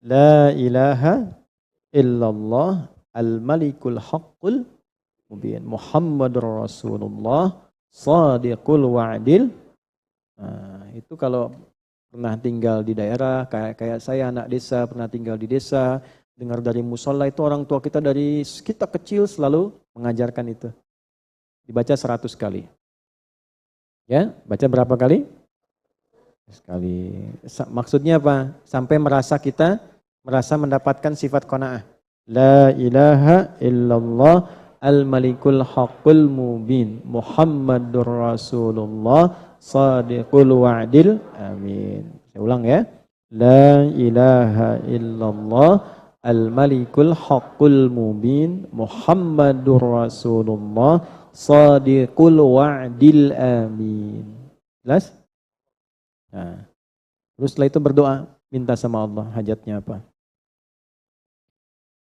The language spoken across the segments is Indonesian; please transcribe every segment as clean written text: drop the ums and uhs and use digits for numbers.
La ilaha illallah al-malikul haqqul mubin. Muhammadur Rasulullah sadiqul wa'dil. Nah, itu kalau pernah tinggal di daerah, kayak saya anak desa, pernah tinggal di desa, dengar dari musola itu orang tua kita dari kita kecil selalu mengajarkan itu. Dibaca 100 kali. Ya, baca berapa kali? Sekali. Maksudnya apa? Sampai kita merasa mendapatkan sifat qanaah. La ilaha illallah al-malikul haqqul mubin. Muhammadur Rasulullah sadiqul wa'dil. Amin. Saya ulang ya. La ilaha illallah al-malikul haqqul mubin. Muhammadur Rasulullah sadiqul wa'dil. Amin. Jelas? Nah, terus setelah itu berdoa, minta sama Allah hajatnya apa.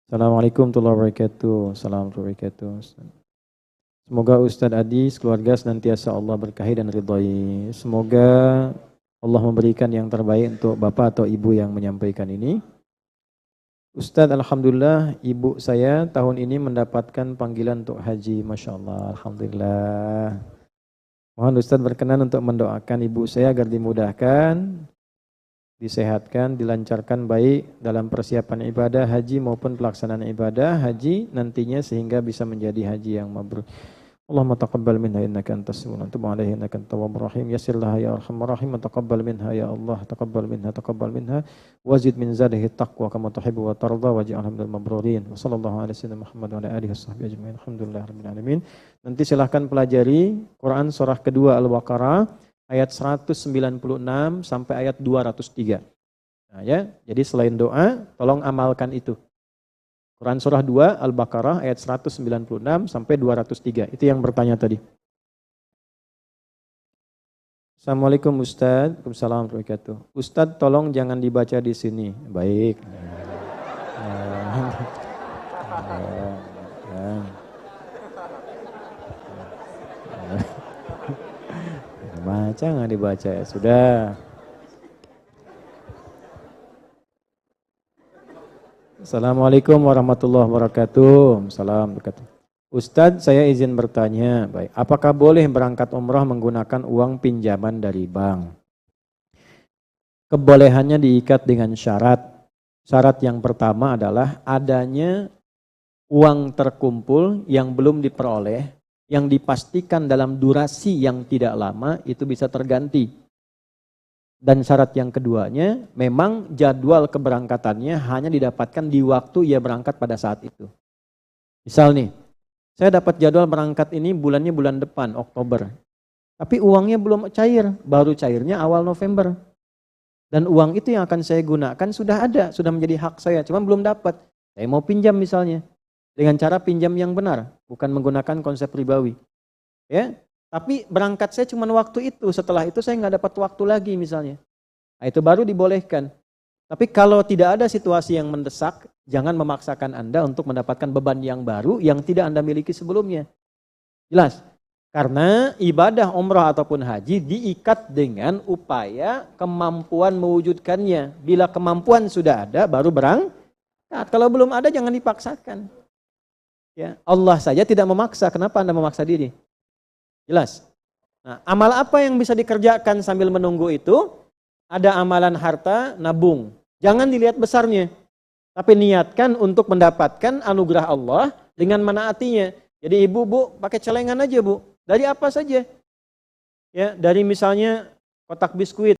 Assalamualaikum warahmatullahi wabarakatuh. Assalamualaikum warahmatullahi wabarakatuh. Semoga Ustadz Adi keluarga senantiasa Allah berkahi dan ridhai. Semoga Allah memberikan yang terbaik untuk bapak atau ibu yang menyampaikan ini. Ustadz, alhamdulillah ibu saya tahun ini mendapatkan panggilan untuk haji. Masya Allah, alhamdulillah. Mohon Ustadz berkenan untuk mendoakan ibu saya agar dimudahkan, disehatkan, dilancarkan baik dalam persiapan ibadah haji maupun pelaksanaan ibadah haji nantinya sehingga bisa menjadi haji yang mabrur. Allahumma taqabbal minha innaka antas samiul alim wa tub 'alaiha innaka antat tawwabur rahim. Yassir laha ya arhamar rahim wa taqabbal minha ya Allah, taqabbal minha wazid min zadihi taqwa kama tuhibbu wa tarda waj'alha minal mabrurin. Wa sallallahu ala sayyidina Muhammad wa ala alihi washabbihi ajmain. Alhamdulillahirabbil alamin. Nanti silahkan pelajari Quran surah kedua Al-Baqarah ayat 196 sampai ayat 203. Nah ya, jadi selain doa tolong amalkan itu. Quran surah 2 Al-Baqarah ayat 196 sampai 203. Itu yang bertanya tadi. Assalamualaikum Ustadz. Waalaikumsalam warahmatullahi wabarakatuh. Ustadz tolong jangan dibaca di sini. Baik. Baca nggak dibaca ya? Sudah. Assalamualaikum warahmatullahi wabarakatuh. Salam berkata. Ustadz, saya izin bertanya. Baik, apakah boleh berangkat umrah menggunakan uang pinjaman dari bank? Kebolehannya diikat dengan syarat. Syarat yang pertama adalah adanya uang terkumpul yang belum diperoleh, yang dipastikan dalam durasi yang tidak lama itu bisa terganti. Dan syarat yang keduanya, memang jadwal keberangkatannya hanya didapatkan di waktu ia berangkat pada saat itu. Misal nih, saya dapat jadwal berangkat ini bulannya bulan depan, Oktober. Tapi uangnya belum cair, baru cairnya awal November. Dan uang itu yang akan saya gunakan sudah ada, sudah menjadi hak saya, cuma belum dapat. Saya mau pinjam misalnya, dengan cara pinjam yang benar, bukan menggunakan konsep ribawi. Ya. Tapi berangkat saya cuma waktu itu, setelah itu saya nggak dapat waktu lagi misalnya. Nah, itu baru dibolehkan. Tapi kalau tidak ada situasi yang mendesak, jangan memaksakan Anda untuk mendapatkan beban yang baru yang tidak Anda miliki sebelumnya. Jelas? Karena ibadah umrah ataupun haji diikat dengan upaya kemampuan mewujudkannya. Bila kemampuan sudah ada, baru berangkat. Kalau belum ada, jangan dipaksakan. Ya, Allah saja tidak memaksa, kenapa Anda memaksa diri? Jelas. Nah, amal apa yang bisa dikerjakan sambil menunggu itu? Ada amalan harta, nabung. Jangan dilihat besarnya. Tapi niatkan untuk mendapatkan anugerah Allah dengan menaatinya. Jadi ibu, bu, pakai celengan aja bu. Dari apa saja. Ya, dari misalnya kotak biskuit.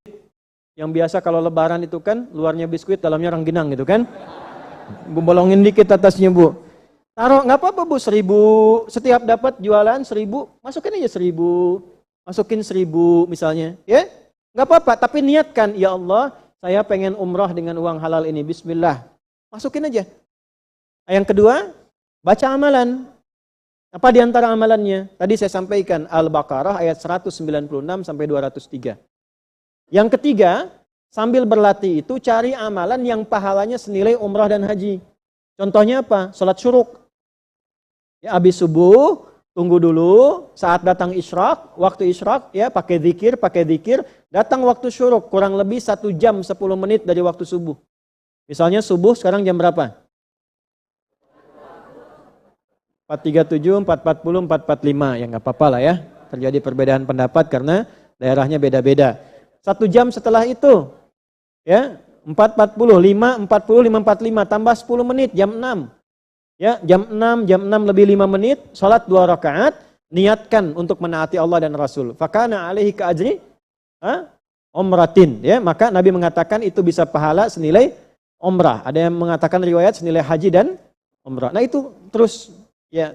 Yang biasa kalau lebaran itu kan, luarnya biskuit, dalamnya rengginang gitu kan. Bu bolongin dikit atasnya bu. Taruh, nggak apa-apa bu, 1.000, setiap dapat jualan 1.000, masukin aja 1.000, masukin 1.000 misalnya, ya, nggak apa-apa, tapi niatkan, ya Allah, saya pengen umrah dengan uang halal ini, bismillah, masukin aja. Yang kedua, baca amalan, apa diantara amalannya? Tadi saya sampaikan, Al-Baqarah ayat 196 sampai 203. Yang ketiga, sambil berlatih itu cari amalan yang pahalanya senilai umrah dan haji. Contohnya apa? Salat syuruk. Ya, habis subuh, tunggu dulu, saat datang isyraq, waktu isyraq, ya pakai zikir, datang waktu syuruk, kurang lebih 1 jam 10 menit dari waktu subuh. Misalnya subuh sekarang jam berapa? 4.37, 4.40, 4.45. Ya nggak apa-apa lah ya. Terjadi perbedaan pendapat karena daerahnya beda-beda. 1 jam setelah itu, ya 4.40, 5.40, 5.45, tambah 10 menit, jam 6. Ya, jam 6 lebih 5 menit, salat 2 rakaat, niatkan untuk menaati Allah dan Rasul. Fakana alaihi ka ajri umratin, ya, maka Nabi mengatakan itu bisa pahala senilai umrah. Ada yang mengatakan riwayat senilai haji dan umrah. Nah itu terus ya